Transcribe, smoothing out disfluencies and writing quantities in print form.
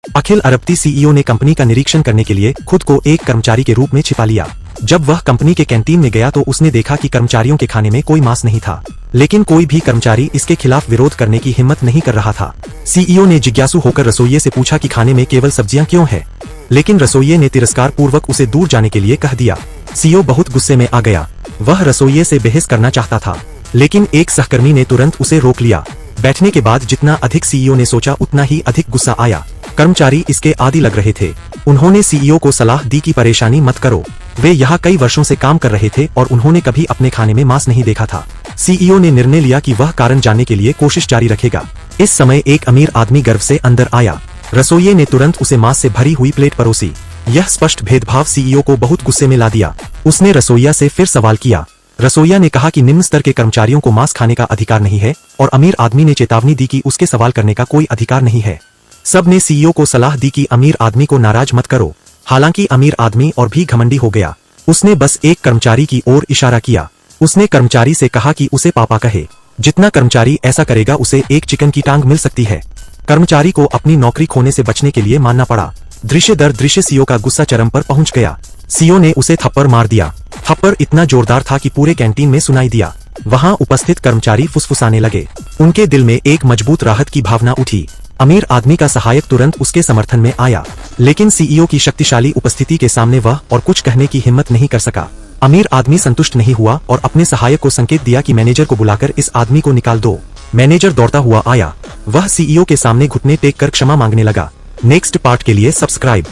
अखिल अरबती CEO ने company का निरीक्षण करने के लिए खुद को एक कर्मचारी के रूप में छिपा लिया। जब वह कंपनी के कैंटीन में गया तो उसने देखा कि कर्मचारियों के खाने में कोई मांस नहीं था, लेकिन कोई भी कर्मचारी इसके खिलाफ विरोध करने की हिम्मत नहीं कर रहा था। सीईओ ने जिज्ञासु होकर रसोइये से पूछा कि खाने में केवल सब्जियां क्यों है, लेकिन रसोइये ने तिरस्कार पूर्वक उसे दूर जाने के लिए कह दिया। सीईओ बहुत गुस्से में आ गया। वह रसोइये से बहस करना चाहता था, लेकिन एक सहकर्मी ने तुरंत उसे रोक लिया। बैठने के बाद जितना अधिक सीईओ ने सोचा उतना ही अधिक गुस्सा आया। कर्मचारी इसके आदी लग रहे थे। उन्होंने सीईओ को सलाह दी कि परेशानी मत करो। वे यहाँ कई वर्षों से काम कर रहे थे और उन्होंने कभी अपने खाने में मांस नहीं देखा था। सीईओ ने निर्णय लिया कि वह कारण जानने के लिए कोशिश जारी रखेगा। इस समय एक अमीर आदमी गर्व से अंदर आया। रसोइये ने तुरंत उसे मांस से भरी हुई प्लेट परोसी। यह स्पष्ट भेदभाव सीईओ को बहुत गुस्से में ला दिया। उसने रसोइया से फिर सवाल किया। रसोइया ने कहा कि निम्न स्तर के कर्मचारियों को मांस खाने का अधिकार नहीं है, और अमीर आदमी ने चेतावनी दी कि उसके सवाल करने का कोई अधिकार नहीं है। सब ने सीईओ को सलाह दी कि अमीर आदमी को नाराज मत करो। हालांकि अमीर आदमी और भी घमंडी हो गया। उसने बस एक कर्मचारी की ओर इशारा किया। उसने कर्मचारी से कहा कि उसे पापा कहे। जितना कर्मचारी ऐसा करेगा उसे एक चिकन की टांग मिल सकती है। कर्मचारी को अपनी नौकरी खोने से बचने के लिए मानना पड़ा। दृश्य दर दृश्य सीईओ का गुस्सा चरम पर पहुंच गया। सीईओ ने उसे थप्पड़ मार दिया। थप्पड़ इतना जोरदार था कि पूरे कैंटीन में सुनाई दिया। वहां उपस्थित कर्मचारी फुसफुसाने लगे। उनके दिल में एक मजबूत राहत की भावना उठी। अमीर आदमी का सहायक तुरंत उसके समर्थन में आया, लेकिन सीईओ की शक्तिशाली उपस्थिति के सामने वह और कुछ कहने की हिम्मत नहीं कर सका। अमीर आदमी संतुष्ट नहीं हुआ और अपने सहायक को संकेत दिया कि मैनेजर को बुलाकर इस आदमी को निकाल दो। मैनेजर दौड़ता हुआ आया। वह सीईओ के सामने घुटने टेक कर क्षमा मांगने लगा। नेक्स्ट पार्ट के लिए सब्सक्राइब।